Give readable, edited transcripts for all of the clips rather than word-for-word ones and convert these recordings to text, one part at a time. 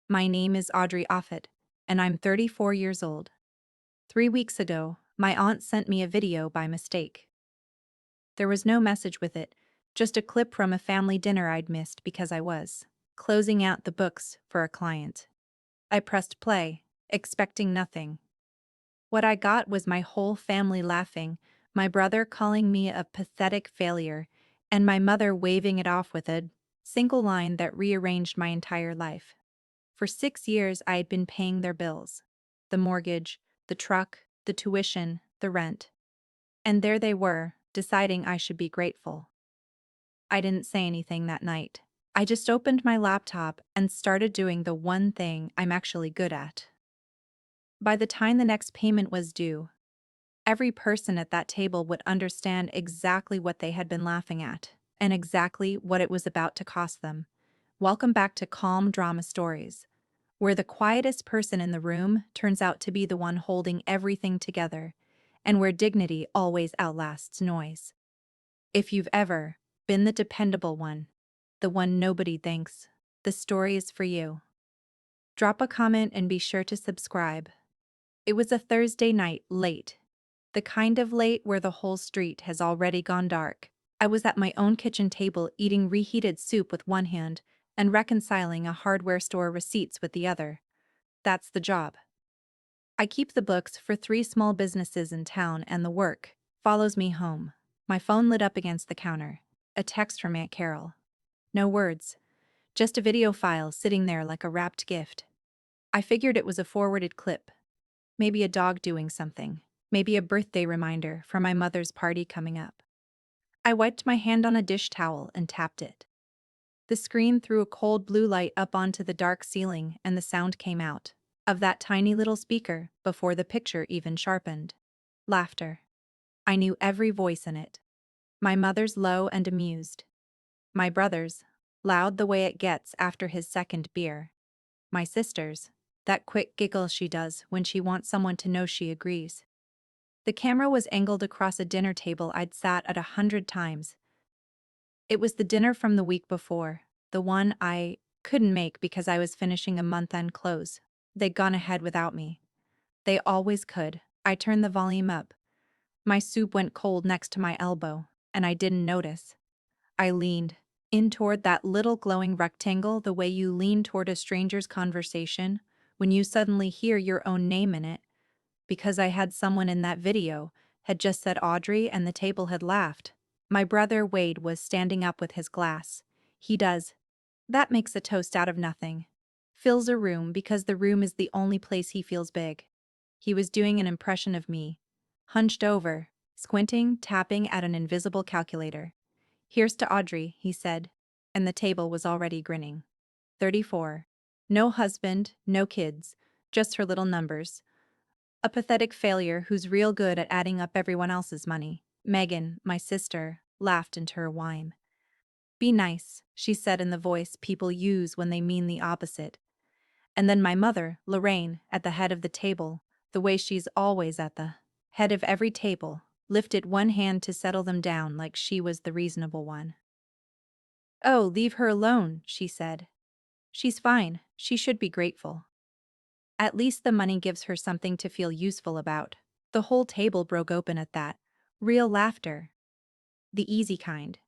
My name is Audrey Offit, and I'm 34 years old. 3 weeks ago, my aunt sent me a video by mistake. There was no message with it, just a clip from a family dinner I'd missed because I was closing out the books for a client. I pressed play, expecting nothing. What I got was my whole family laughing, my brother calling me a pathetic failure, and my mother waving it off with a single line that rearranged my entire life. For 6 years, I had been paying their bills: the mortgage, the truck, the tuition, the rent. And there they were, deciding I should be grateful. I didn't say anything that night. I just opened my laptop and started doing the one thing I'm actually good at. By the time the next payment was due, every person at that table would understand exactly what they had been laughing at, and exactly what it was about to cost them. Welcome back to Calm Drama Stories, where the quietest person in the room turns out to be the one holding everything together, and where dignity always outlasts noise. If you've ever been the dependable one, the one nobody thinks, the story is for you. Drop a comment and be sure to subscribe. It was a Thursday night, late. The kind of late where the whole street has already gone dark. I was at my own kitchen table eating reheated soup with one hand and reconciling a hardware store receipts with the other. That's the job. I keep the books for 3 small businesses in town, and the work follows me home. My phone lit up against the counter. A text from Aunt Carol. No words, just a video file sitting there like a wrapped gift. I figured it was a forwarded clip. Maybe a dog doing something. Maybe a birthday reminder for my mother's party coming up. I wiped my hand on a dish towel and tapped it. The screen threw a cold blue light up onto the dark ceiling, and the sound came out of that tiny little speaker before the picture even sharpened. Laughter. I knew every voice in it. My mother's low and amused. My brother's, loud the way it gets after his second beer. My sister's, that quick giggle she does when she wants someone to know she agrees. The camera was angled across a dinner table I'd sat at 100 times. It was the dinner from the week before, the one I couldn't make because I was finishing a month-end close. They'd gone ahead without me. They always could. I turned the volume up. My soup went cold next to my elbow, and I didn't notice. I leaned in toward that little glowing rectangle the way you lean toward a stranger's conversation when you suddenly hear your own name in it, because I had someone in that video had just said Audrey and the table had laughed. My brother Wade was standing up with his glass. He does. That makes a toast out of nothing. Fills a room because the room is the only place he feels big. He was doing an impression of me. Hunched over, squinting, tapping at an invisible calculator. Here's to Audrey, he said, and the table was already grinning. 34. No husband, no kids, just her little numbers. A pathetic failure who's real good at adding up everyone else's money. Megan, my sister, laughed into her whine. Be nice, she said in the voice people use when they mean the opposite. And then my mother, Lorraine, at the head of the table, the way she's always at the head of every table, lifted one hand to settle them down like she was the reasonable one. Oh, leave her alone, she said. She's fine, she should be grateful. At least the money gives her something to feel useful about. The whole table broke open at that. Real laughter. The easy kind.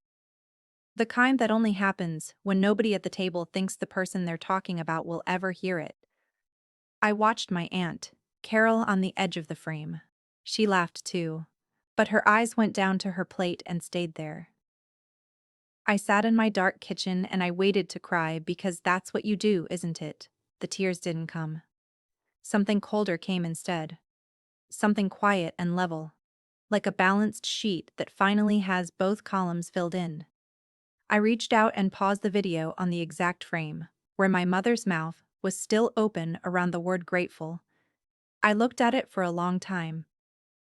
The kind that only happens when nobody at the table thinks the person they're talking about will ever hear it. I watched my aunt, Carol, on the edge of the frame. She laughed too, but her eyes went down to her plate and stayed there. I sat in my dark kitchen and I waited to cry because that's what you do, isn't it? The tears didn't come. Something colder came instead. Something quiet and level, like a balanced sheet that finally has both columns filled in. I reached out and paused the video on the exact frame, where my mother's mouth was still open around the word grateful. I looked at it for a long time.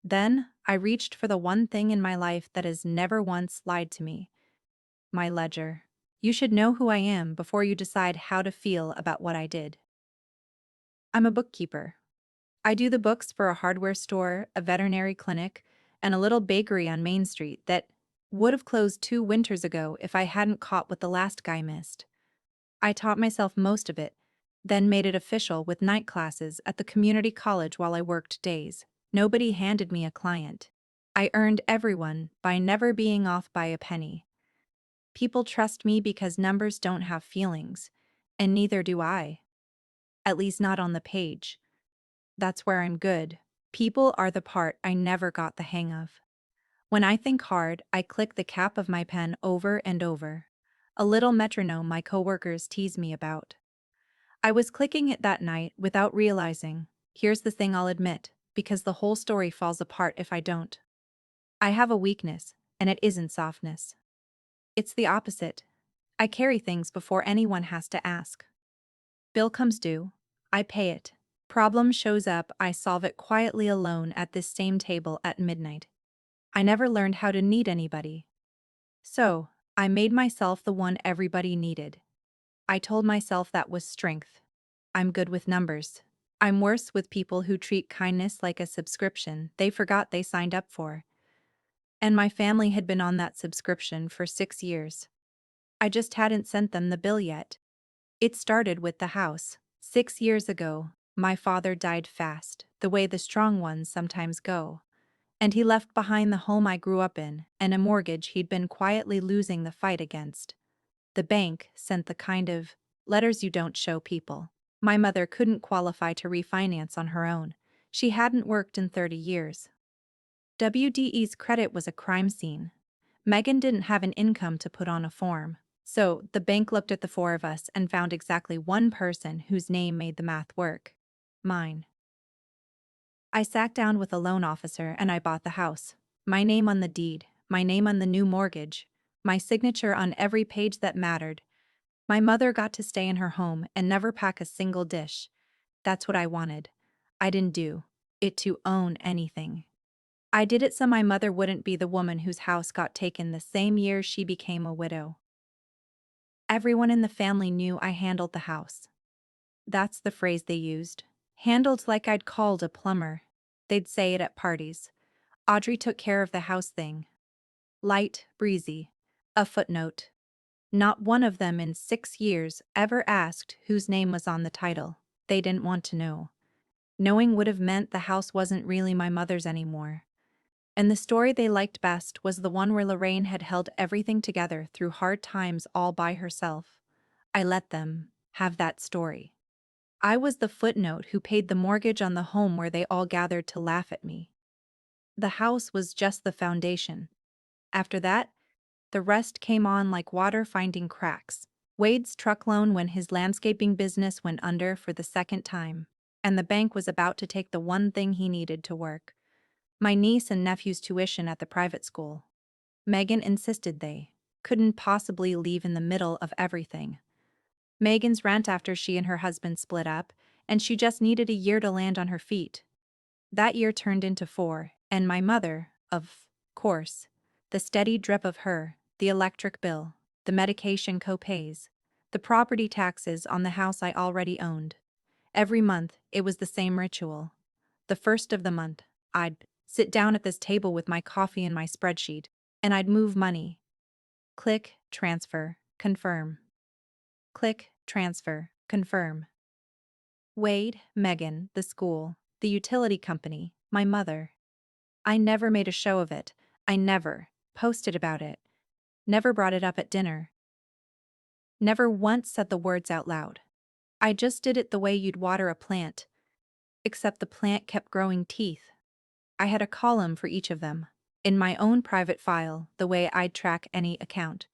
Then, I reached for the one thing in my life that has never once lied to me. My ledger. You should know who I am before you decide how to feel about what I did. I'm a bookkeeper. I do the books for a hardware store, a veterinary clinic, and a little bakery on Main Street that would have closed 2 winters ago if I hadn't caught what the last guy missed. I taught myself most of it, then made it official with night classes at the community college while I worked days. Nobody handed me a client. I earned everyone by never being off by a penny. People trust me because numbers don't have feelings, and neither do I. At least not on the page. That's where I'm good. People are the part I never got the hang of. When I think hard, I click the cap of my pen over and over. A little metronome my coworkers tease me about. I was clicking it that night without realizing. Here's the thing I'll admit, because the whole story falls apart if I don't. I have a weakness, and it isn't softness. It's the opposite. I carry things before anyone has to ask. Bill comes due. I pay it. Problem shows up, I solve it quietly alone at this same table at midnight. I never learned how to need anybody. So, I made myself the one everybody needed. I told myself that was strength. I'm good with numbers. I'm worse with people who treat kindness like a subscription they forgot they signed up for. And my family had been on that subscription for 6 years. I just hadn't sent them the bill yet. It started with the house. 6 years ago, my father died fast, the way the strong ones sometimes go. And he left behind the home I grew up in and a mortgage he'd been quietly losing the fight against. The bank sent the kind of letters you don't show people. My mother couldn't qualify to refinance on her own. She hadn't worked in 30 years. WDE's credit was a crime scene. Megan didn't have an income to put on a form. So, the bank looked at the four of us and found exactly one person whose name made the math work. Mine. I sat down with a loan officer and I bought the house. My name on the deed, my name on the new mortgage, my signature on every page that mattered. My mother got to stay in her home and never pack a single dish. That's what I wanted. I didn't do it to own anything. I did it so my mother wouldn't be the woman whose house got taken the same year she became a widow. Everyone in the family knew I handled the house. That's the phrase they used. Handled like I'd called a plumber. They'd say it at parties. Audrey took care of the house thing. Light, breezy. A footnote. Not one of them in 6 years ever asked whose name was on the title. They didn't want to know. Knowing would have meant the house wasn't really my mother's anymore. And the story they liked best was the one where Lorraine had held everything together through hard times all by herself. I let them have that story. I was the footnote who paid the mortgage on the home where they all gathered to laugh at me. The house was just the foundation. After that, the rest came on like water finding cracks. Wade's truck loan when his landscaping business went under for the second time, and the bank was about to take the one thing he needed to work. My niece and nephew's tuition at the private school. Megan insisted they couldn't possibly leave in the middle of everything. Megan's rent after she and her husband split up, and she just needed a year to land on her feet. That year turned into 4, and my mother, of course, the steady drip of her, the electric bill, the medication co-pays, the property taxes on the house I already owned. Every month, it was the same ritual. The first of the month, I'd sit down at this table with my coffee and my spreadsheet, and I'd move money. Click, transfer, confirm. Click, transfer, confirm. Wade, Megan, the school, the utility company, my mother. I never made a show of it. I never posted about it. Never brought it up at dinner. Never once said the words out loud. I just did it the way you'd water a plant. Except the plant kept growing teeth. I had a column for each of them, in my own private file, the way I'd track any account.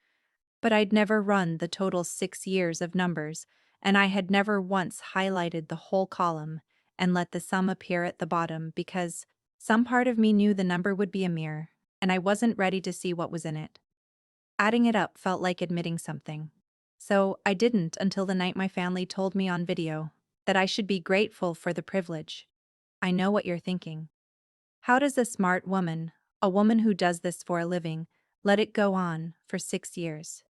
But I'd never run the total 6 years of numbers, and I had never once highlighted the whole column and let the sum appear at the bottom because some part of me knew the number would be a mirror, and I wasn't ready to see what was in it. Adding it up felt like admitting something. So I didn't until the night my family told me on video that I should be grateful for the privilege. I know what you're thinking. How does a smart woman, a woman who does this for a living, let it go on for 6 years?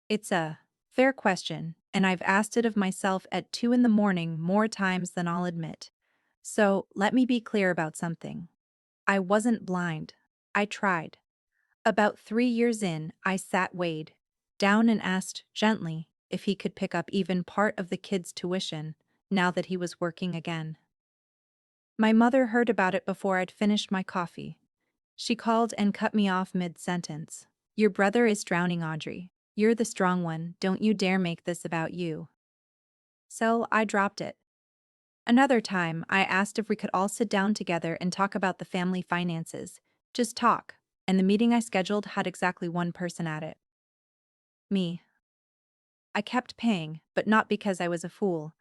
It's a fair question, and I've asked it of myself at 2 in the morning more times than I'll admit. So let me be clear about something. I wasn't blind. I tried. About 3 years in, I sat Wade down and asked gently, if he could pick up even part of the kids' tuition now that he was working again. My mother heard about it before I'd finished my coffee. She called and cut me off mid-sentence. "Your brother is drowning, Audrey. You're the strong one, don't you dare make this about you." So I dropped it. Another time, I asked if we could all sit down together and talk about the family finances. Just talk. And the meeting I scheduled had exactly one person at it. Me. I kept paying, but not because I was a fool.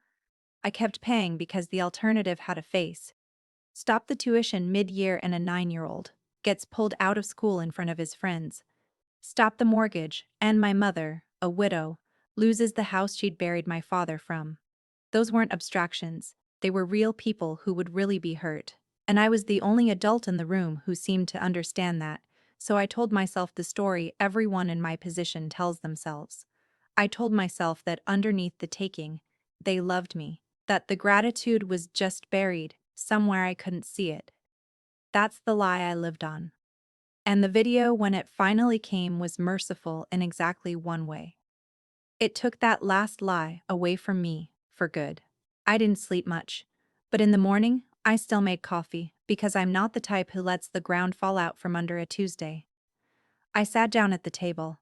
I kept paying because the alternative had a face. Stop the tuition mid-year and a 9-year-old gets pulled out of school in front of his friends. Stop the mortgage, and my mother, a widow, loses the house she'd buried my father from. Those weren't abstractions, they were real people who would really be hurt. And I was the only adult in the room who seemed to understand that, so I told myself the story everyone in my position tells themselves. I told myself that underneath the taking, they loved me, that the gratitude was just buried, somewhere I couldn't see it. That's the lie I lived on. And the video, when it finally came, was merciful in exactly one way. It took that last lie away from me, for good. I didn't sleep much, but in the morning, I still made coffee, because I'm not the type who lets the ground fall out from under a Tuesday. I sat down at the table.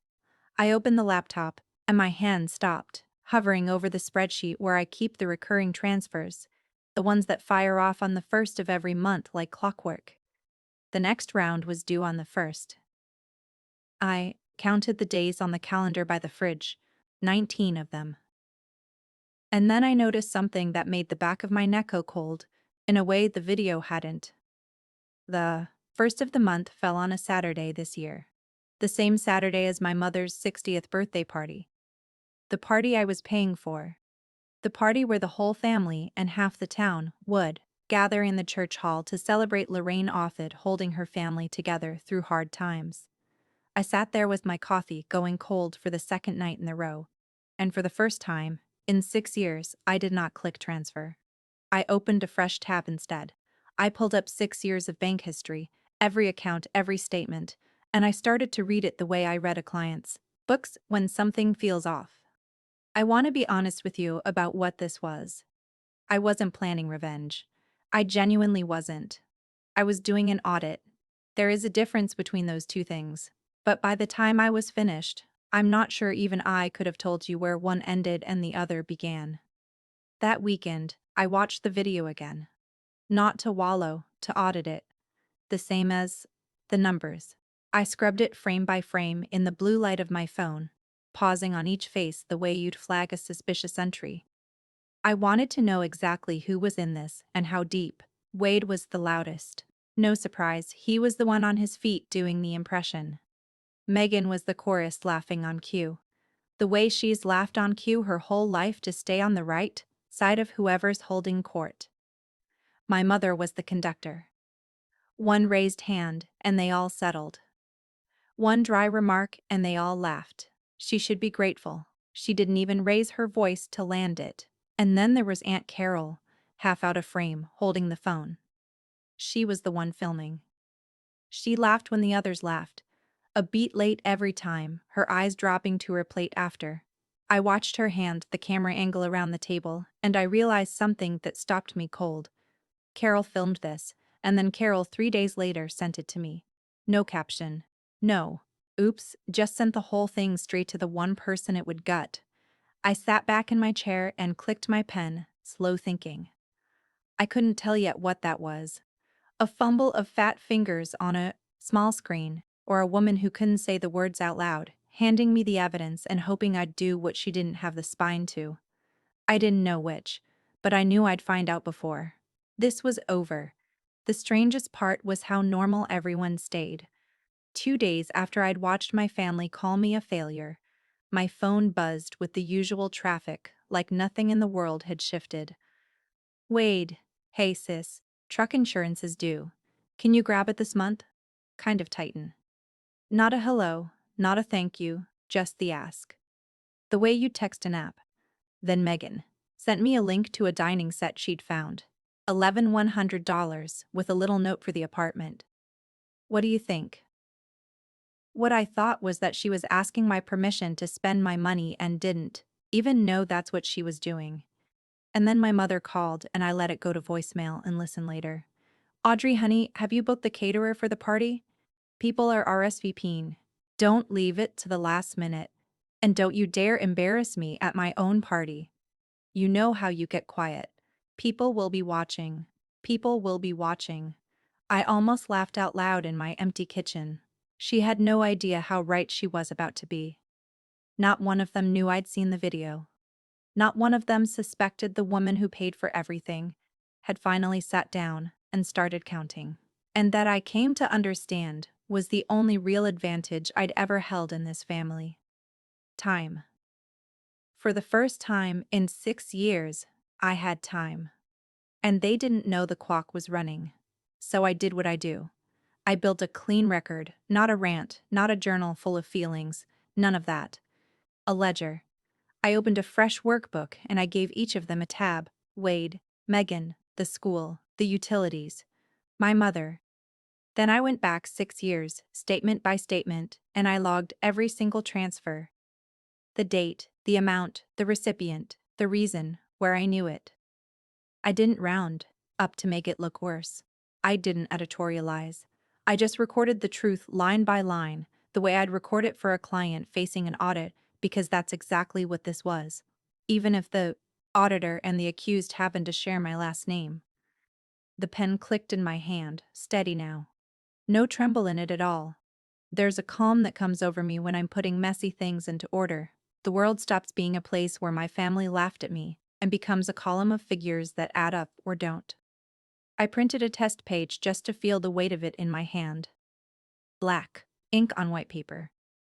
I opened the laptop, and my hand stopped, hovering over the spreadsheet where I keep the recurring transfers, the ones that fire off on the first of every month like clockwork. The next round was due on the first. I counted the days on the calendar by the fridge, 19 of them. And then I noticed something that made the back of my neck go cold, in a way the video hadn't. The first of the month fell on a Saturday this year, the same Saturday as my mother's 60th birthday party. The party I was paying for. The party where the whole family and half the town would gather in the church hall to celebrate Lorraine Offit holding her family together through hard times. I sat there with my coffee going cold for the second night in a row, and for the first time, in 6 years, I did not click transfer. I opened a fresh tab instead. I pulled up 6 years of bank history, every account, every statement, and I started to read it the way I read a client's books when something feels off. I want to be honest with you about what this was. I wasn't planning revenge. I genuinely wasn't. I was doing an audit. There is a difference between those two things. But by the time I was finished, I'm not sure even I could have told you where one ended and the other began. That weekend, I watched the video again. Not to wallow, to audit it. The same as the numbers. I scrubbed it frame by frame in the blue light of my phone, pausing on each face the way you'd flag a suspicious entry. I wanted to know exactly who was in this and how deep. Wade was the loudest. No surprise, he was the one on his feet doing the impression. Megan was the chorus laughing on cue. The way she's laughed on cue her whole life to stay on the right side of whoever's holding court. My mother was the conductor. One raised hand, and they all settled. One dry remark, and they all laughed. She should be grateful. She didn't even raise her voice to land it. And then there was Aunt Carol, half out of frame, holding the phone. She was the one filming. She laughed when the others laughed, a beat late every time, her eyes dropping to her plate after. I watched her hand the camera angle around the table, and I realized something that stopped me cold. Carol filmed this, and then Carol 3 days later sent it to me. No caption. No. Oops, just sent the whole thing straight to the one person it would gut. I sat back in my chair and clicked my pen, slow thinking. I couldn't tell yet what that was. A fumble of fat fingers on a small screen, or a woman who couldn't say the words out loud, handing me the evidence and hoping I'd do what she didn't have the spine to. I didn't know which, but I knew I'd find out before. This was over. The strangest part was how normal everyone stayed. 2 days after I'd watched my family call me a failure, my phone buzzed with the usual traffic, like nothing in the world had shifted. Wade, hey sis, truck insurance is due. Can you grab it this month? Kind of tighten. Not a hello, not a thank you, just the ask. The way you text an app. Then Megan sent me a link to a dining set she'd found. $1,100 with a little note for the apartment. What do you think? What I thought was that she was asking my permission to spend my money and didn't. even know that's what she was doing. And then my mother called and I let it go to voicemail and listened later. Audrey, honey, have you booked the caterer for the party? People are RSVPing. Don't leave it to the last minute. And don't you dare embarrass me at my own party. You know how you get quiet. People will be watching. People will be watching. I almost laughed out loud in my empty kitchen. She had no idea how right she was about to be. Not one of them knew I'd seen the video. Not one of them suspected the woman who paid for everything had finally sat down and started counting. And that I came to understand was the only real advantage I'd ever held in this family. Time. For the first time in 6 years, I had time. And they didn't know the clock was running. So I did what I do. I built a clean record, not a rant, not a journal full of feelings, none of that. A ledger. I opened a fresh workbook and I gave each of them a tab: Wade, Megan, the school, the utilities, my mother. Then I went back 6 years, statement by statement, and I logged every single transfer. The date, the amount, the recipient, the reason, where I knew it. I didn't round up to make it look worse. I didn't editorialize. I just recorded the truth line by line, the way I'd record it for a client facing an audit, because that's exactly what this was. Even if the auditor and the accused happened to share my last name. The pen clicked in my hand, steady now. No tremble in it at all. There's a calm that comes over me when I'm putting messy things into order. The world stops being a place where my family laughed at me and becomes a column of figures that add up or don't. I printed a test page just to feel the weight of it in my hand. Black, ink on white paper.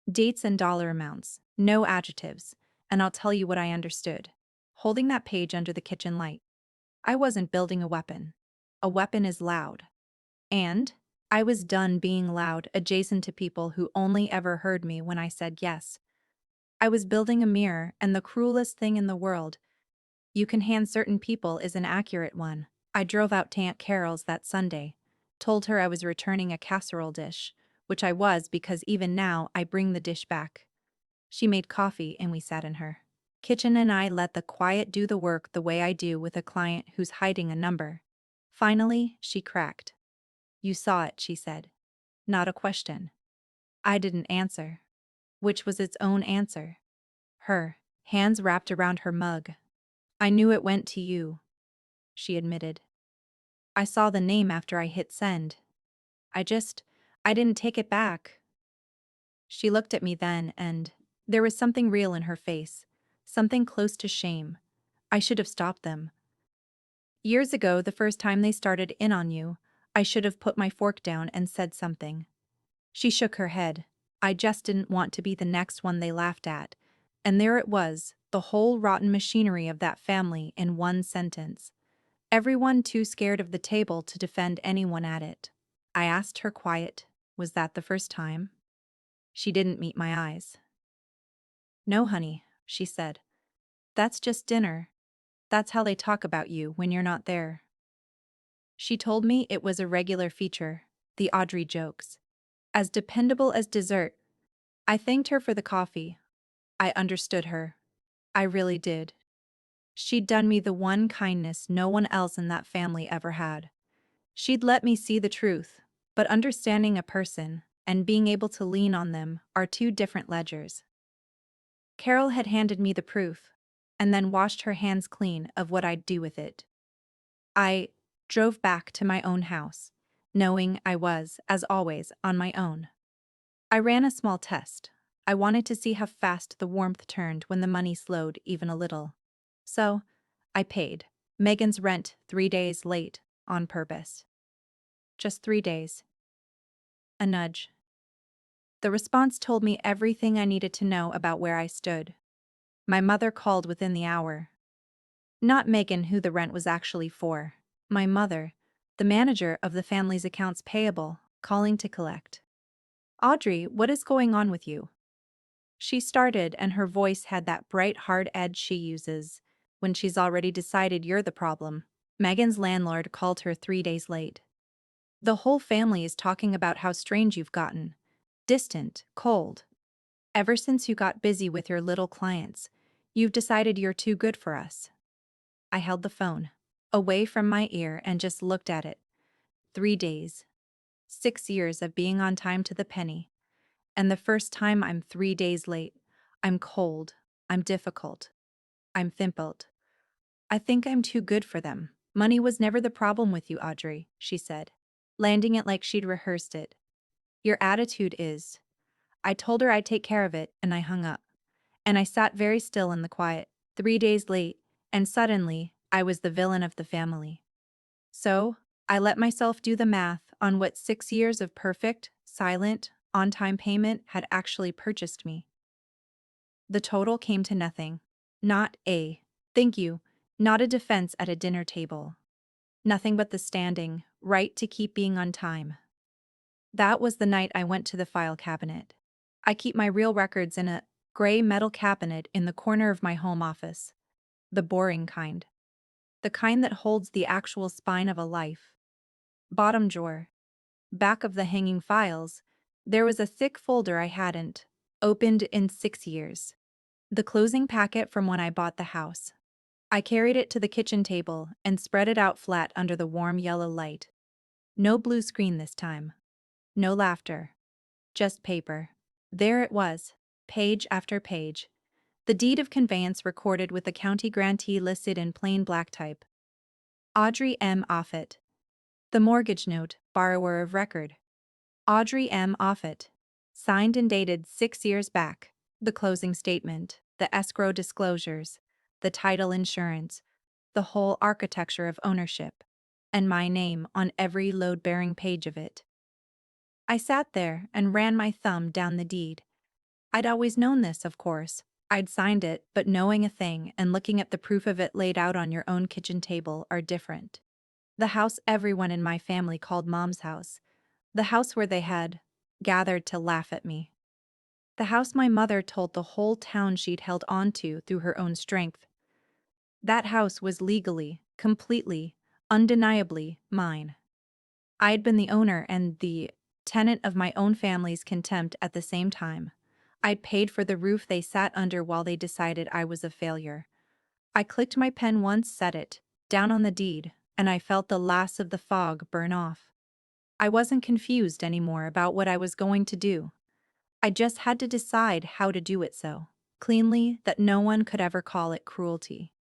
Dates and dollar amounts, no adjectives, and I'll tell you what I understood. Holding that page under the kitchen light. I wasn't building a weapon. A weapon is loud. And I was done being loud adjacent to people who only ever heard me when I said yes. I was building a mirror, and the cruelest thing in the world you can hand certain people is an accurate one. I drove out to Aunt Carol's that Sunday, told her I was returning a casserole dish, which I was because even now I bring the dish back. She made coffee and we sat in her kitchen and I let the quiet do the work the way I do with a client who's hiding a number. Finally, she cracked. You saw it, she said. Not a question. I didn't answer. Which was its own answer. Her hands wrapped around her mug. I knew it went to you, she admitted. I saw the name after I hit send. I didn't take it back. She looked at me then, and there was something real in her face, something close to shame. I should have stopped them. Years ago, the first time they started in on you, I should have put my fork down and said something. She shook her head. I just didn't want to be the next one they laughed at. And there it was, the whole rotten machinery of that family in one sentence. Everyone too scared of the table to defend anyone at it. I asked her quiet, was that the first time? She didn't meet my eyes. No, honey, she said. That's just dinner. That's how they talk about you when you're not there. She told me it was a regular feature, the Audrey jokes. As dependable as dessert. I thanked her for the coffee. I understood her. I really did. She'd done me the one kindness no one else in that family ever had. She'd let me see the truth, but understanding a person and being able to lean on them are two different ledgers. Carol had handed me the proof, and then washed her hands clean of what I'd do with it. I drove back to my own house, knowing I was, as always, on my own. I ran a small test. I wanted to see how fast the warmth turned when the money slowed even a little. So, I paid Megan's rent 3 days late, on purpose. Just 3 days. A nudge. The response told me everything I needed to know about where I stood. My mother called within the hour. Not Megan, who the rent was actually for. My mother, the manager of the family's accounts payable, calling to collect. Audrey, what is going on with you? She started, and her voice had that bright, hard edge she uses when she's already decided you're the problem. Megan's landlord called her 3 days late. The whole family is talking about how strange you've gotten. Distant, cold. Ever since you got busy with your little clients, You've decided you're too good for us. I held the phone away from my ear and just looked at it. 3 days. 6 years of being on time to the penny. And the first time I'm 3 days late. I'm cold. I'm difficult. I'm thimbled. I think I'm too good for them. Money was never the problem with you, Audrey, she said, landing it like she'd rehearsed it. Your attitude is. I told her I'd take care of it, and I hung up. And I sat very still in the quiet, 3 days late, and suddenly, I was the villain of the family. So, I let myself do the math on what 6 years of perfect, silent, on time payment had actually purchased me. The total came to nothing. Not a thank you, not a defense at a dinner table. Nothing but the standing right to keep being on time. That was the night I went to the file cabinet. I keep my real records in a gray metal cabinet in the corner of my home office. The boring kind. The kind that holds the actual spine of a life. Bottom drawer. Back of the hanging files, there was a thick folder I hadn't opened in 6 years. The closing packet from when I bought the house. I carried it to the kitchen table and spread it out flat under the warm yellow light. No blue screen this time. No laughter. Just paper. There it was, page after page. The deed of conveyance recorded with the county grantee listed in plain black type. Audrey M. Offit. The mortgage note, borrower of record. Audrey M. Offit. Signed and dated 6 years back. The closing statement, the escrow disclosures, the title insurance, the whole architecture of ownership, and my name on every load-bearing page of it. I sat there and ran my thumb down the deed. I'd always known this, of course. I'd signed it, but knowing a thing and looking at the proof of it laid out on your own kitchen table are different. The house everyone in my family called Mom's house. The house where they had gathered to laugh at me. The house my mother told the whole town she'd held on to through her own strength. That house was legally, completely, undeniably mine. I'd been the owner and the tenant of my own family's contempt at the same time. I'd paid for the roof they sat under while they decided I was a failure. I clicked my pen once, set it down on the deed, and I felt the last of the fog burn off. I wasn't confused anymore about what I was going to do. I just had to decide how to do it so cleanly that no one could ever call it cruelty.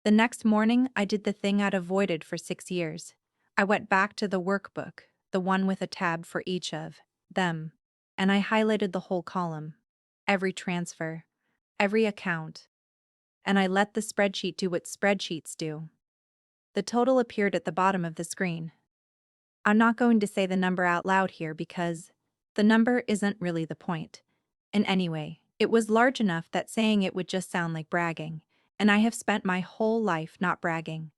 The next morning, I did the thing I'd avoided for 6 years. I went back to the workbook, the one with a tab for each of them, and I highlighted the whole column, every transfer, every account, and I let the spreadsheet do what spreadsheets do. The total appeared at the bottom of the screen. I'm not going to say the number out loud here because the number isn't really the point. And anyway, it was large enough that saying it would just sound like bragging, and I have spent my whole life not bragging.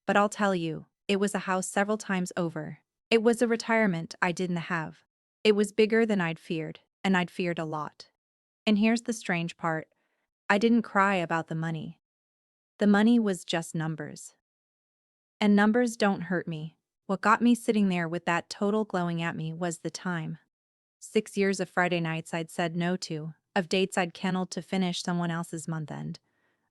But I'll tell you, it was a house several times over. It was a retirement I didn't have. It was bigger than I'd feared, and I'd feared a lot. And here's the strange part. I didn't cry about the money. The money was just numbers. And numbers don't hurt me. What got me sitting there with that total glowing at me was the time. 6 years of Friday nights I'd said no to, of dates I'd kennelled to finish someone else's month end,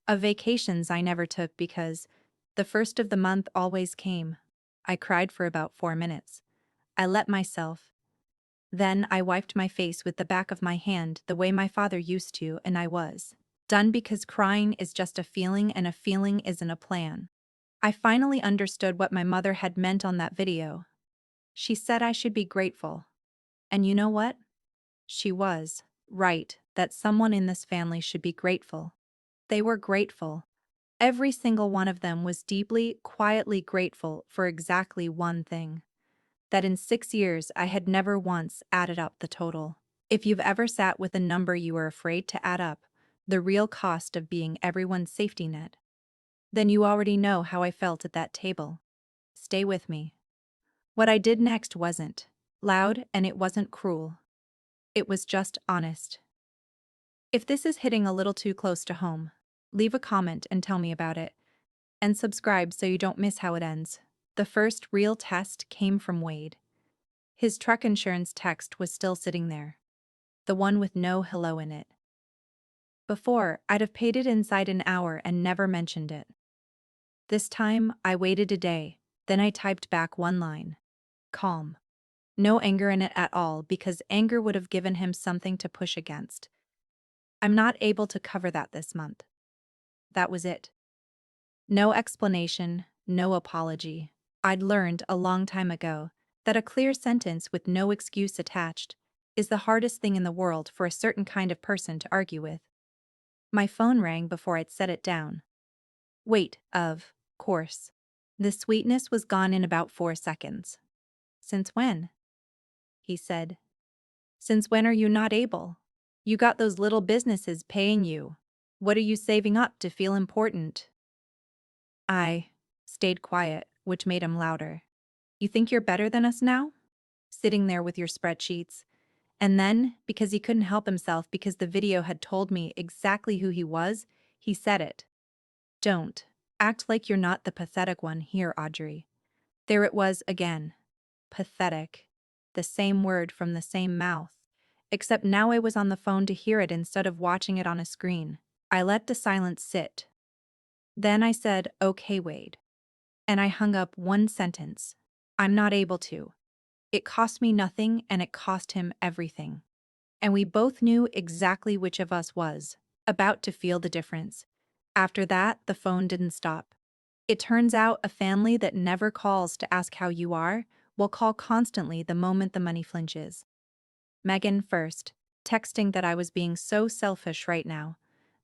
of vacations I never took because the first of the month always came. I cried for about 4 minutes. I let myself. Then I wiped my face with the back of my hand the way my father used to, and I was done because crying is just a feeling and a feeling isn't a plan. I finally understood what my mother had meant on that video. She said I should be grateful. And you know what? She was right that someone in this family should be grateful. They were grateful. Every single one of them was deeply, quietly grateful for exactly one thing. That in 6 years I had never once added up the total. If you've ever sat with a number you were afraid to add up, the real cost of being everyone's safety net, then you already know how I felt at that table. Stay with me. What I did next wasn't loud and it wasn't cruel. It was just honest. If this is hitting a little too close to home, leave a comment and tell me about it. And subscribe so you don't miss how it ends. The first real test came from Wade. His truck insurance text was still sitting there. The one with no hello in it. Before, I'd have paid it inside an hour and never mentioned it. This time, I waited a day, then I typed back one line. Calm. No anger in it at all because anger would have given him something to push against. I'm not able to cover that this month. That was it. No explanation, no apology. I'd learned a long time ago that a clear sentence with no excuse attached is the hardest thing in the world for a certain kind of person to argue with. My phone rang before I'd set it down. Wait, of course. The sweetness was gone in about 4 seconds. Since when? He said. Since when are you not able? You got those little businesses paying you. What are you saving up to feel important? I stayed quiet, which made him louder. You think you're better than us now? Sitting there with your spreadsheets. And then, because he couldn't help himself because the video had told me exactly who he was, he said it. Don't act like you're not the pathetic one here, Audrey. There it was again. Pathetic. The same word from the same mouth. Except now I was on the phone to hear it instead of watching it on a screen. I let the silence sit. Then I said, "Okay, Wade." And I hung up one sentence. I'm not able to. It cost me nothing and it cost him everything. And we both knew exactly which of us was about to feel the difference. After that, the phone didn't stop. It turns out a family that never calls to ask how you are will call constantly the moment the money flinches. Megan first, texting that I was being so selfish right now,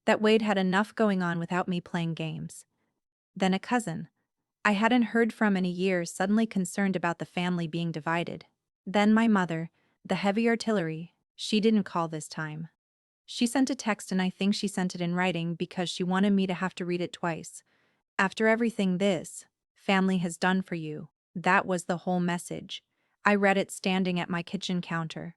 that Wade had enough going on without me playing games. Then a cousin I hadn't heard from in a year, suddenly concerned about the family being divided. Then my mother, the heavy artillery, she didn't call this time. She sent a text and I think she sent it in writing because she wanted me to have to read it twice. After everything this family has done for you, that was the whole message. I read it standing at my kitchen counter.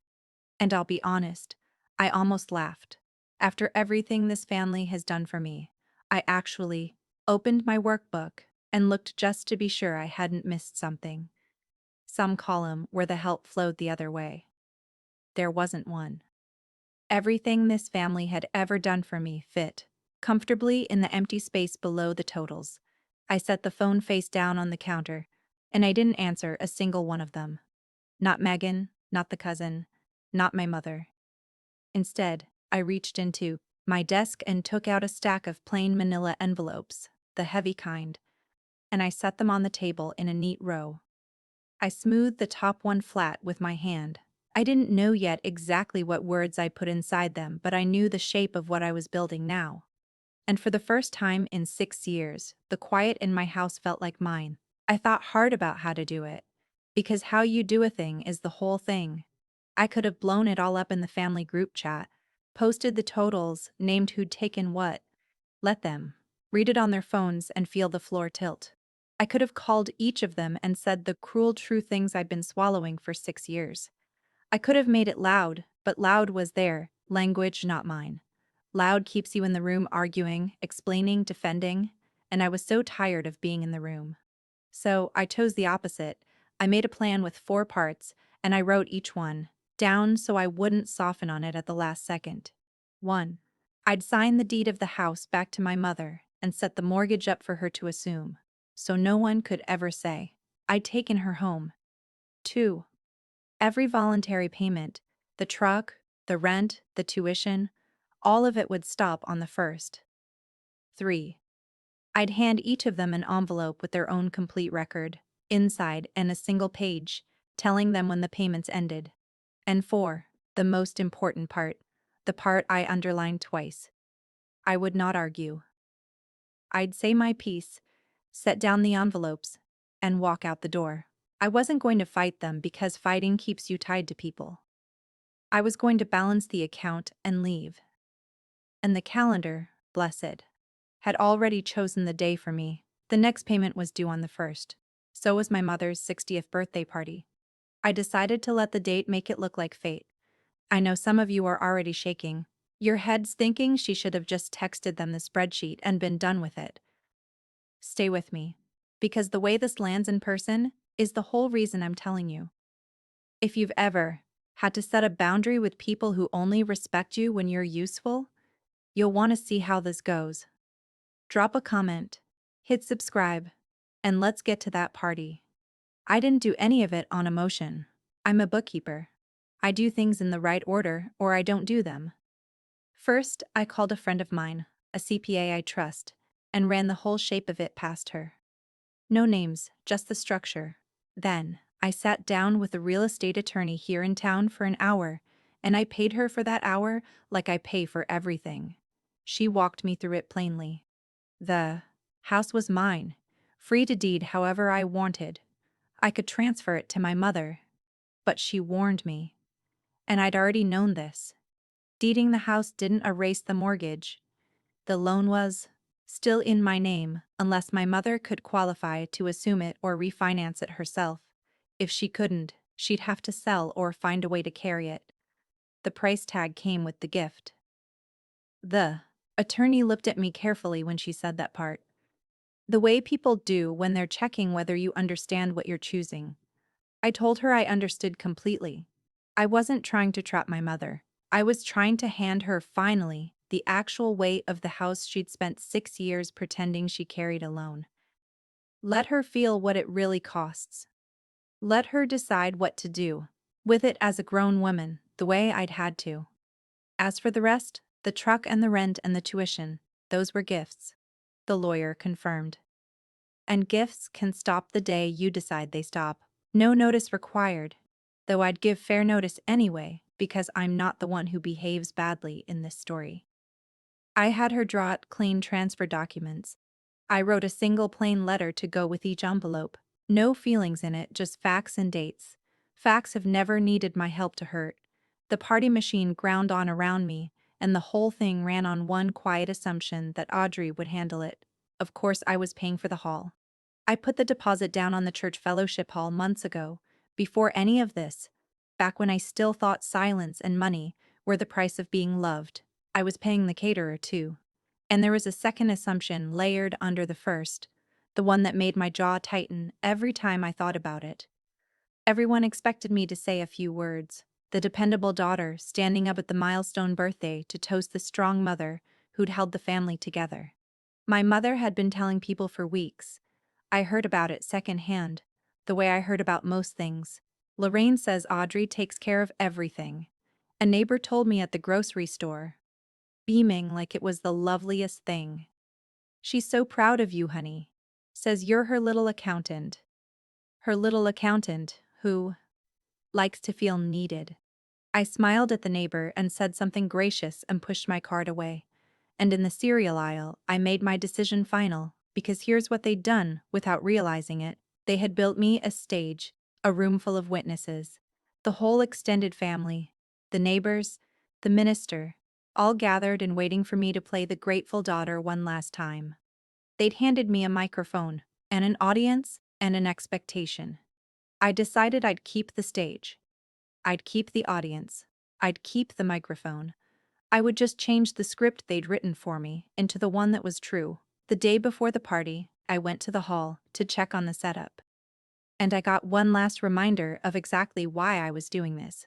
And I'll be honest, I almost laughed. After everything this family has done for me, I actually opened my workbook and looked just to be sure I hadn't missed something. Some column where the help flowed the other way. There wasn't one. Everything this family had ever done for me fit comfortably in the empty space below the totals. I set the phone face down on the counter, and I didn't answer a single one of them. Not Megan, not the cousin, not my mother. Instead, I reached into my desk and took out a stack of plain manila envelopes, the heavy kind, and I set them on the table in a neat row. I smoothed the top one flat with my hand. I didn't know yet exactly what words I put inside them, but I knew the shape of what I was building now. And for the first time in 6 years, the quiet in my house felt like mine. I thought hard about how to do it, because how you do a thing is the whole thing. I could have blown it all up in the family group chat, posted the totals, named who'd taken what, let them read it on their phones and feel the floor tilt. I could have called each of them and said the cruel true things I'd been swallowing for 6 years. I could have made it loud, but loud was their language, not mine. Loud keeps you in the room arguing, explaining, defending, and I was so tired of being in the room. So I chose the opposite. I made a plan with 4 parts, and I wrote each one down so I wouldn't soften on it at the last second. 1. I'd sign the deed of the house back to my mother and set the mortgage up for her to assume, so no one could ever say I'd taken her home. 2. Every voluntary payment, the truck, the rent, the tuition, all of it would stop on the first. 3. I'd hand each of them an envelope with their own complete record, inside and a single page, telling them when the payments ended. And 4, the most important part, the part I underlined twice. I would not argue. I'd say my piece, set down the envelopes, and walk out the door. I wasn't going to fight them because fighting keeps you tied to people. I was going to balance the account and leave. And the calendar, blessed, had already chosen the day for me. The next payment was due on the 1st. So was my mother's 60th birthday party. I decided to let the date make it look like fate. I know some of you are already shaking, your heads thinking she should have just texted them the spreadsheet and been done with it. Stay with me, because the way this lands in person is the whole reason I'm telling you. If you've ever had to set a boundary with people who only respect you when you're useful, You'll want to see how this goes. Drop a comment, hit subscribe, and let's get to that party. I didn't do any of it on emotion. I'm a bookkeeper. I do things in the right order or I don't do them. First, I called a friend of mine, a CPA I trust, and ran the whole shape of it past her. No names, just the structure. Then, I sat down with a real estate attorney here in town for an hour, and I paid her for that hour like I pay for everything. She walked me through it plainly. The house was mine, free to deed however I wanted. I could transfer it to my mother. But she warned me. And I'd already known this. Deeding the house didn't erase the mortgage. The loan was still in my name unless my mother could qualify to assume it or refinance it herself. If she couldn't, she'd have to sell or find a way to carry it. The price tag came with the gift. The attorney looked at me carefully when she said that part. The way people do when they're checking whether you understand what you're choosing. I told her I understood completely. I wasn't trying to trap my mother. I was trying to hand her, finally, the actual weight of the house she'd spent 6 years pretending she carried alone. Let her feel what it really costs. Let her decide what to do with it as a grown woman, the way I'd had to. As for the rest, the truck and the rent and the tuition, those were gifts. The lawyer confirmed. And gifts can stop the day you decide they stop. No notice required, though I'd give fair notice anyway because I'm not the one who behaves badly in this story. I had her draw out clean transfer documents. I wrote a single plain letter to go with each envelope. No feelings in it, just facts and dates. Facts have never needed my help to hurt. The party machine ground on around me, and the whole thing ran on one quiet assumption that Audrey would handle it. Of course, I was paying for the hall. I put the deposit down on the church fellowship hall months ago, before any of this, back when I still thought silence and money were the price of being loved. I was paying the caterer too. And there was a second assumption layered under the first, the one that made my jaw tighten every time I thought about it. Everyone expected me to say a few words, the dependable daughter standing up at the milestone birthday to toast the strong mother who'd held the family together. My mother had been telling people for weeks. I heard about it secondhand, the way I heard about most things. Lorraine says Audrey takes care of everything. A neighbor told me at the grocery store, beaming like it was the loveliest thing. She's so proud of you, honey. Says you're her little accountant. Her little accountant, who likes to feel needed. I smiled at the neighbor and said something gracious and pushed my card away. And in the cereal aisle, I made my decision final, because here's what they'd done without realizing it. They had built me a stage, a room full of witnesses. The whole extended family, the neighbors, the minister, all gathered and waiting for me to play the Grateful Daughter one last time. They'd handed me a microphone, and an audience, and an expectation. I decided I'd keep the stage. I'd keep the audience. I'd keep the microphone. I would just change the script they'd written for me into the one that was true. The day before the party, I went to the hall to check on the setup. And I got one last reminder of exactly why I was doing this.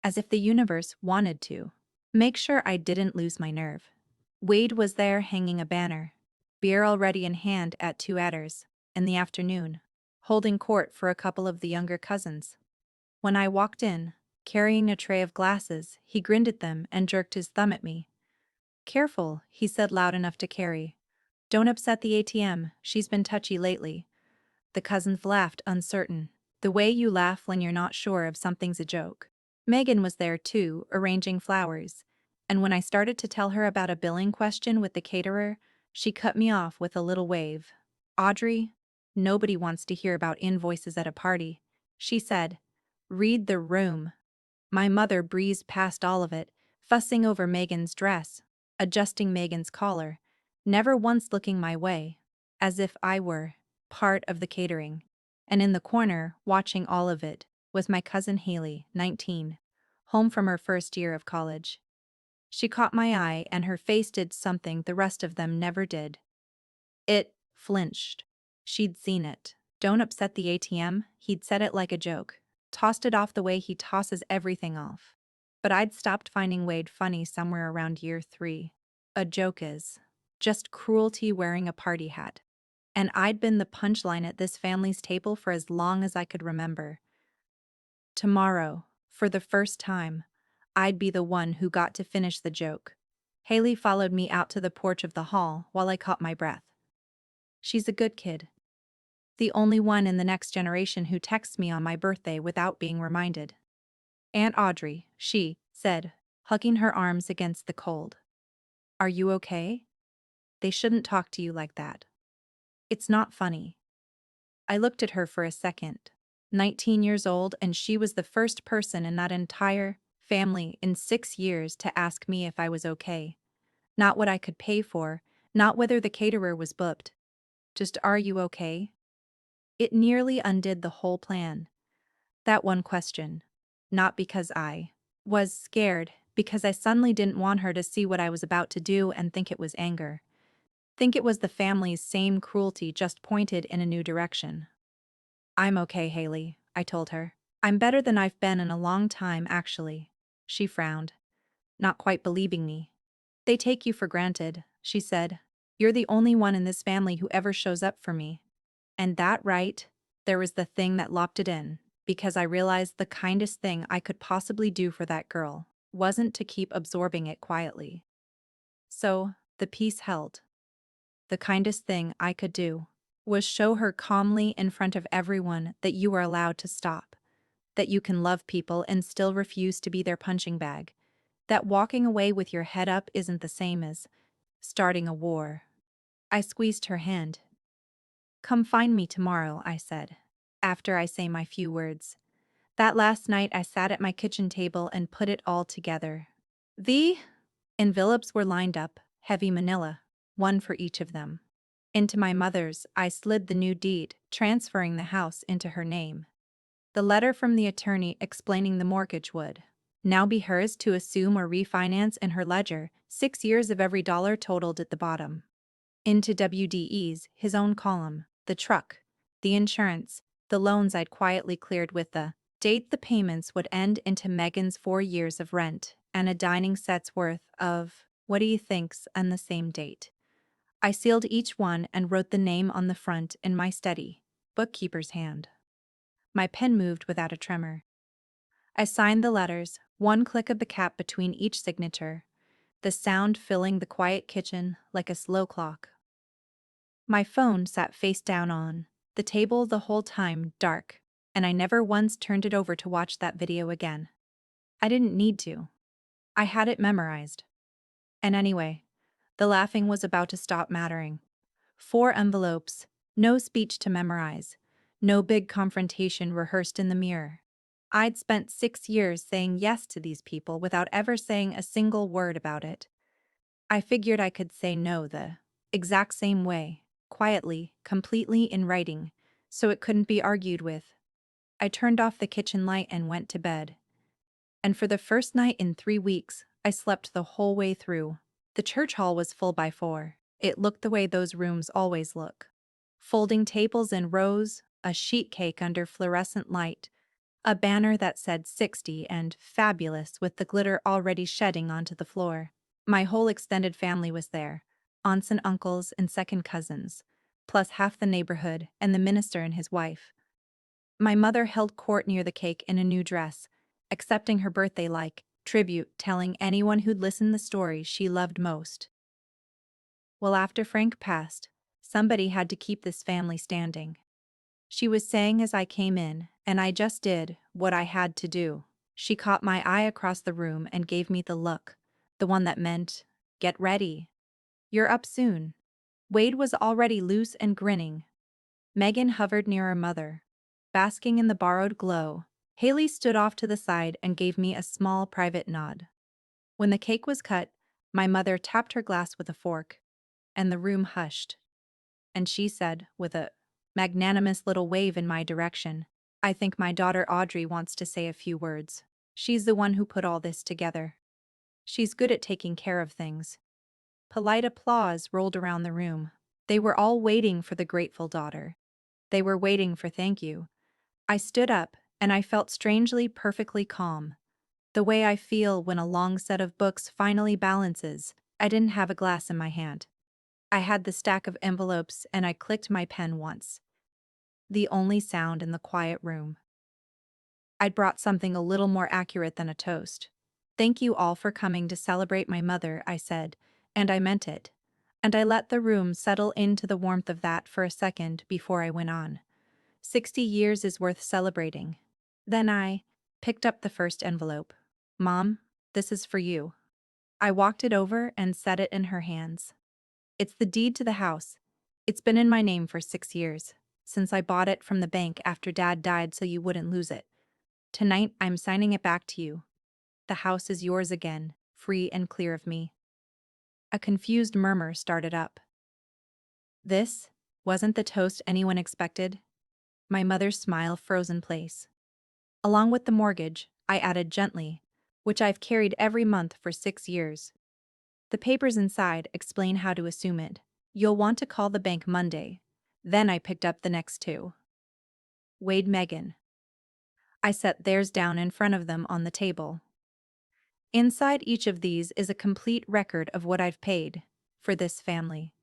As if the universe wanted to make sure I didn't lose my nerve. Wade was there hanging a banner, beer already in hand at 2 Adders, in the afternoon, holding court for a couple of the younger cousins. When I walked in, carrying a tray of glasses, he grinned at them and jerked his thumb at me. Careful, he said loud enough to carry. Don't upset the ATM, she's been touchy lately. The cousins laughed, uncertain. The way you laugh when you're not sure if something's a joke. Megan was there too, arranging flowers. And when I started to tell her about a billing question with the caterer, she cut me off with a little wave. Audrey, nobody wants to hear about invoices at a party, she said. Read the room. My mother breezed past all of it, fussing over Megan's dress, adjusting Megan's collar, never once looking my way, as if I were part of the catering. And in the corner, watching all of it, was my cousin Haley, 19, home from her first year of college. She caught my eye and her face did something the rest of them never did. It flinched. She'd seen it. Don't upset the ATM, he'd said it like a joke. Tossed it off the way he tosses everything off. But I'd stopped finding Wade funny somewhere around year 3. A joke is just cruelty wearing a party hat. And I'd been the punchline at this family's table for as long as I could remember. Tomorrow, for the first time, I'd be the one who got to finish the joke. Haley followed me out to the porch of the hall while I caught my breath. She's a good kid. The only one in the next generation who texts me on my birthday without being reminded. Aunt Audrey, she said, hugging her arms against the cold. Are you okay? They shouldn't talk to you like that. It's not funny. I looked at her for a second. 19 years old, and she was the first person in that entire family in 6 years to ask me if I was okay. Not what I could pay for, not whether the caterer was booked. Just, are you okay? It nearly undid the whole plan. That one question. Not because I was scared, because I suddenly didn't want her to see what I was about to do and think it was anger. Think it was the family's same cruelty just pointed in a new direction. I'm okay, Haley, I told her. I'm better than I've been in a long time, actually. She frowned, not quite believing me. They take you for granted, she said. You're the only one in this family who ever shows up for me. And that right, there was the thing that lopped it in, because I realized the kindest thing I could possibly do for that girl wasn't to keep absorbing it quietly. So, the peace held. The kindest thing I could do was show her calmly in front of everyone that you are allowed to stop, that you can love people and still refuse to be their punching bag, that walking away with your head up isn't the same as starting a war. I squeezed her hand. Come find me tomorrow, I said, after I say my few words. That last night I sat at my kitchen table and put it all together. The envelopes were lined up, heavy manila, one for each of them. Into my mother's, I slid the new deed, transferring the house into her name. The letter from the attorney explaining the mortgage would now be hers to assume or refinance in her ledger, 6 years of every dollar totaled at the bottom. Into WDE's, his own column, the truck, the insurance, the loans I'd quietly cleared with the date the payments would end into Megan's 4 years of rent and a dining set's worth of, what do you think's, on the same date. I sealed each one and wrote the name on the front in my steady, bookkeeper's hand. My pen moved without a tremor. I signed the letters, one click of the cap between each signature, the sound filling the quiet kitchen like a slow clock. My phone sat face down on the table the whole time, dark, and I never once turned it over to watch that video again. I didn't need to. I had it memorized. And anyway, the laughing was about to stop mattering. 4 envelopes, no speech to memorize, no big confrontation rehearsed in the mirror. I'd spent 6 years saying yes to these people without ever saying a single word about it. I figured I could say no the exact same way, quietly, completely in writing, so it couldn't be argued with. I turned off the kitchen light and went to bed. And for the first night in 3 weeks, I slept the whole way through. The church hall was full by 4. It looked the way those rooms always look. Folding tables in rows, a sheet cake under fluorescent light, a banner that said 60 and fabulous with the glitter already shedding onto the floor. My whole extended family was there, aunts and uncles and second cousins, plus half the neighborhood and the minister and his wife. My mother held court near the cake in a new dress, accepting her birthday like tribute, telling anyone who'd listened the story she loved most. Well, after Frank passed, somebody had to keep this family standing. She was saying as I came in, and I just did what I had to do. She caught my eye across the room and gave me the look, the one that meant, get ready. You're up soon. Wade was already loose and grinning. Megan hovered near her mother, basking in the borrowed glow. Haley stood off to the side and gave me a small private nod. When the cake was cut, my mother tapped her glass with a fork, and the room hushed. And she said, with a magnanimous little wave in my direction, I think my daughter Audrey wants to say a few words. She's the one who put all this together. She's good at taking care of things. Polite applause rolled around the room. They were all waiting for the grateful daughter. They were waiting for thank you. I stood up, and I felt strangely perfectly calm. The way I feel when a long set of books finally balances, I didn't have a glass in my hand. I had the stack of envelopes and I clicked my pen once. The only sound in the quiet room. I'd brought something a little more accurate than a toast. Thank you all for coming to celebrate my mother, I said, and I meant it. And I let the room settle into the warmth of that for a second before I went on. 60 years is worth celebrating. Then I picked up the first envelope. Mom, this is for you. I walked it over and set it in her hands. It's the deed to the house. It's been in my name for 6 years, since I bought it from the bank after Dad died so you wouldn't lose it. Tonight, I'm signing it back to you. The house is yours again, free and clear of me. A confused murmur started up. This wasn't the toast anyone expected. My mother's smile froze in place. Along with the mortgage, I added gently, which I've carried every month for 6 years. The papers inside explain how to assume it. You'll want to call the bank Monday. Then I picked up the next two. Wade Megan. I set theirs down in front of them on the table. Inside each of these is a complete record of what I've paid for this family.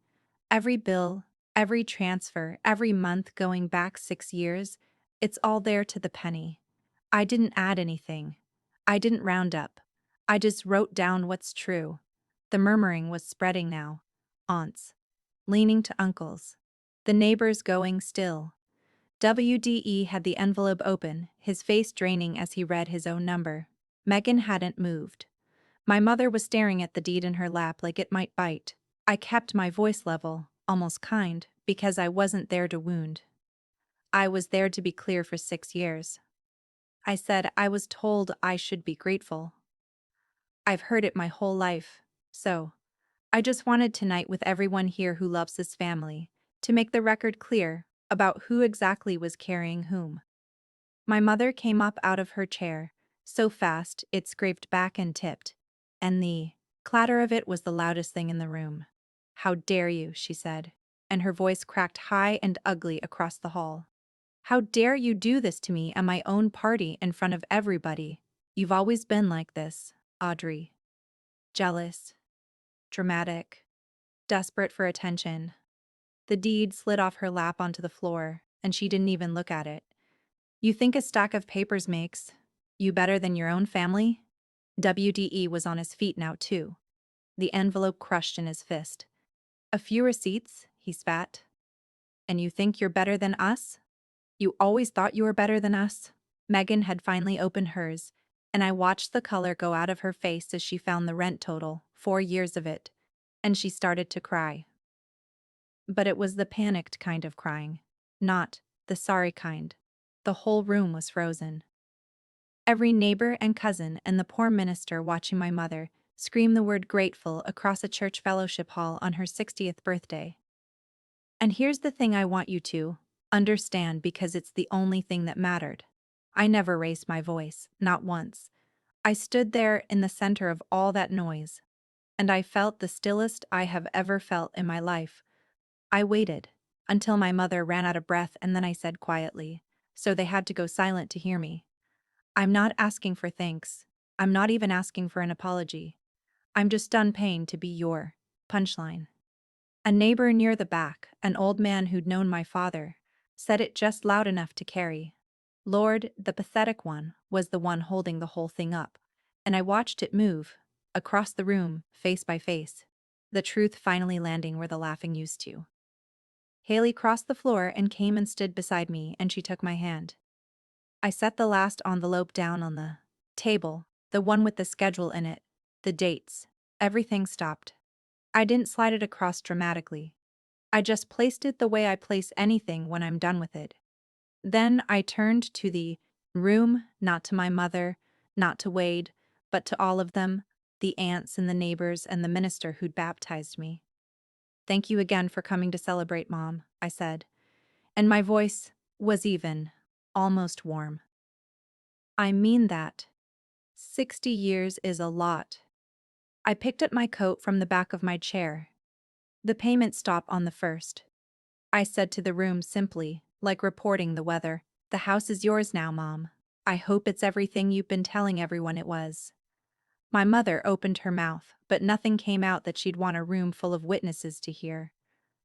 Every bill, every transfer, every month going back 6 years, it's all there to the penny. I didn't add anything. I didn't round up. I just wrote down what's true. The murmuring was spreading now. Aunts, leaning to uncles. The neighbors going still. WDE had the envelope open, his face draining as he read his own number. Megan hadn't moved. My mother was staring at the deed in her lap like it might bite. I kept my voice level, almost kind, because I wasn't there to wound. I was there to be clear for 6 years. I said I was told I should be grateful. I've heard it my whole life, so I just wanted tonight with everyone here who loves this family to make the record clear about who exactly was carrying whom. My mother came up out of her chair, so fast it scraped back and tipped, and the clatter of it was the loudest thing in the room. "How dare you," she said, and her voice cracked high and ugly across the hall. "How dare you do this to me at my own party in front of everybody? You've always been like this, Audrey. Jealous, dramatic, desperate for attention." The deed slid off her lap onto the floor, and she didn't even look at it. "You think a stack of papers makes you better than your own family?" WDE was on his feet now, too, the envelope crushed in his fist. "A few receipts," he spat. "And you think you're better than us? You always thought you were better than us?" Megan had finally opened hers, and I watched the color go out of her face as she found the rent total, 4 years of it, and she started to cry. But it was the panicked kind of crying, not the sorry kind. The whole room was frozen. Every neighbor and cousin and the poor minister watching my mother scream the word grateful across a church fellowship hall on her 60th birthday. And here's the thing I want you to understand, because it's the only thing that mattered. I never raised my voice, not once. I stood there in the center of all that noise, and I felt the stillest I have ever felt in my life. I waited until my mother ran out of breath, and then I said quietly, so they had to go silent to hear me, "I'm not asking for thanks. I'm not even asking for an apology. I'm just done paying to be your punchline." A neighbor near the back, an old man who'd known my father, said it just loud enough to carry. Lord, the pathetic one, was the one holding the whole thing up, and I watched it move, across the room, face by face, the truth finally landing where the laughing used to. Haley crossed the floor and came and stood beside me, and she took my hand. I set the last envelope down on the table, the one with the schedule in it, the dates. Everything stopped. I didn't slide it across dramatically. I just placed it the way I place anything when I'm done with it. Then I turned to the room, not to my mother, not to Wade, but to all of them, the aunts and the neighbors and the minister who'd baptized me. "Thank you again for coming to celebrate, Mom," I said, and my voice was even, almost warm. "I mean that. 60 years is a lot." I picked up my coat from the back of my chair. "The payment stop on the 1st. I said to the room simply, like reporting the weather. "The house is yours now, Mom. I hope it's everything you've been telling everyone it was." My mother opened her mouth, but nothing came out that she'd want a room full of witnesses to hear.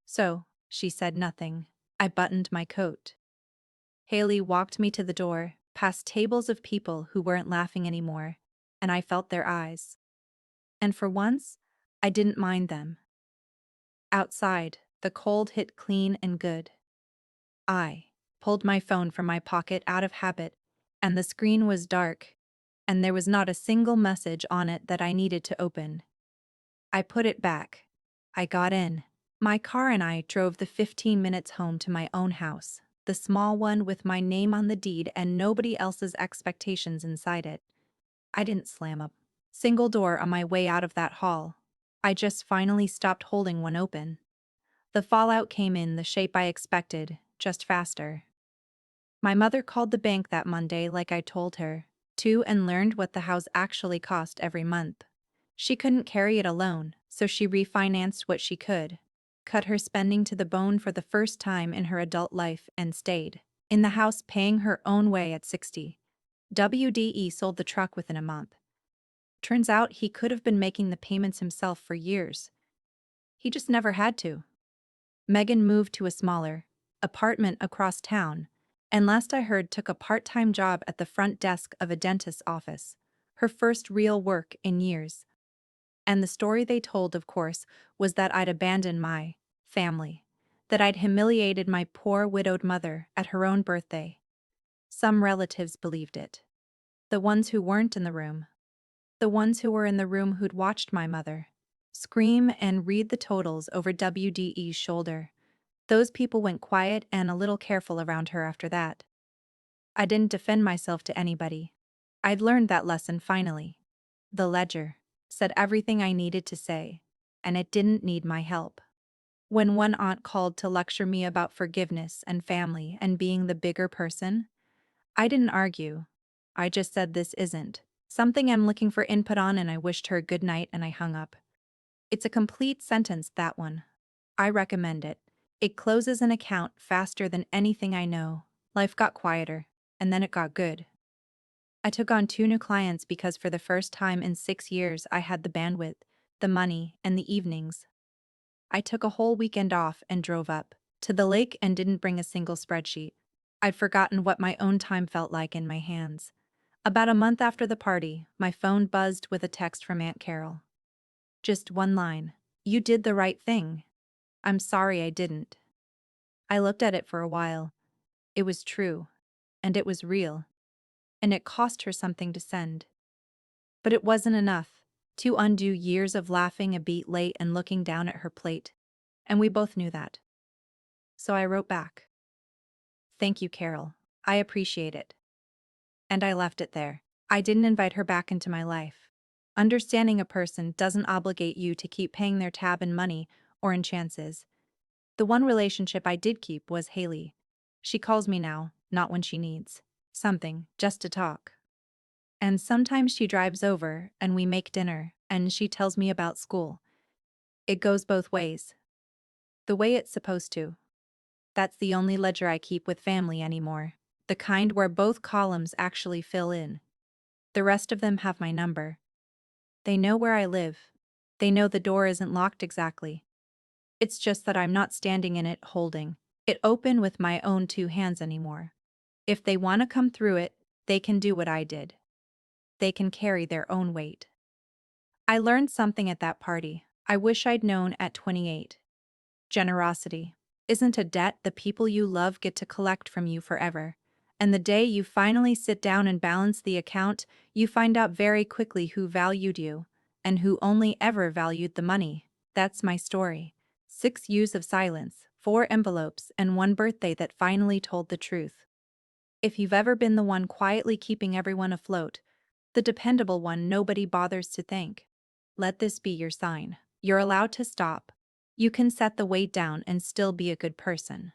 So, she said nothing. I buttoned my coat. Haley walked me to the door, past tables of people who weren't laughing anymore, and I felt their eyes. And for once, I didn't mind them. Outside, the cold hit clean and good. I pulled my phone from my pocket out of habit, and the screen was dark, and there was not a single message on it that I needed to open. I put it back. I got in. My car and I drove the 15 minutes home to my own house, the small one with my name on the deed and nobody else's expectations inside it. I didn't slam a single door on my way out of that hall. I just finally stopped holding one open. The fallout came in the shape I expected, just faster. My mother called the bank that Monday like I told her to and learned what the house actually cost every month. She couldn't carry it alone, so she refinanced what she could, cut her spending to the bone for the first time in her adult life, and stayed in the house paying her own way at 60. WDE sold the truck within a month. Turns out he could have been making the payments himself for years. He just never had to. Megan moved to a smaller apartment across town, and last I heard took a part-time job at the front desk of a dentist's office, her first real work in years. And the story they told, of course, was that I'd abandoned my family, that I'd humiliated my poor widowed mother at her own birthday. Some relatives believed it. The ones who weren't in the room. The ones who were in the room who'd watched my mother scream and read the totals over WDE's shoulder. Those people went quiet and a little careful around her after that. I didn't defend myself to anybody. I'd learned that lesson finally. The ledger said everything I needed to say, and it didn't need my help. When one aunt called to lecture me about forgiveness and family and being the bigger person, I didn't argue. I just said this isn't something I'm looking for input on, and I wished her good night and I hung up. It's a complete sentence, that one. I recommend it. It closes an account faster than anything I know. Life got quieter, and then it got good. I took on 2 new clients because for the first time in 6 years I had the bandwidth, the money, and the evenings. I took a whole weekend off and drove up to the lake and didn't bring a single spreadsheet. I'd forgotten what my own time felt like in my hands. About a month after the party, my phone buzzed with a text from Aunt Carol. Just one line. "You did the right thing." I'm sorry I didn't. I looked at it for a while. It was true. And it was real. And it cost her something to send. But it wasn't enough to undo years of laughing a beat late and looking down at her plate. And we both knew that. So I wrote back. "Thank you, Carol. I appreciate it." And I left it there. I didn't invite her back into my life. Understanding a person doesn't obligate you to keep paying their tab in money or in chances. The one relationship I did keep was Haley. She calls me now, not when she needs something, just to talk. And sometimes she drives over and we make dinner and she tells me about school. It goes both ways. The way it's supposed to. That's the only ledger I keep with family anymore. The kind where both columns actually fill in. The rest of them have my number. They know where I live. They know the door isn't locked exactly. It's just that I'm not standing in it holding it open with my own 2 hands anymore. If they want to come through it, they can do what I did. They can carry their own weight. I learned something at that party I wish I'd known at 28. Generosity isn't a debt the people you love get to collect from you forever. And the day you finally sit down and balance the account, you find out very quickly who valued you and who only ever valued the money. That's my story. 6 years of silence, 4 envelopes, and 1 birthday that finally told the truth. If you've ever been the one quietly keeping everyone afloat, the dependable one nobody bothers to thank, let this be your sign. You're allowed to stop. You can set the weight down and still be a good person.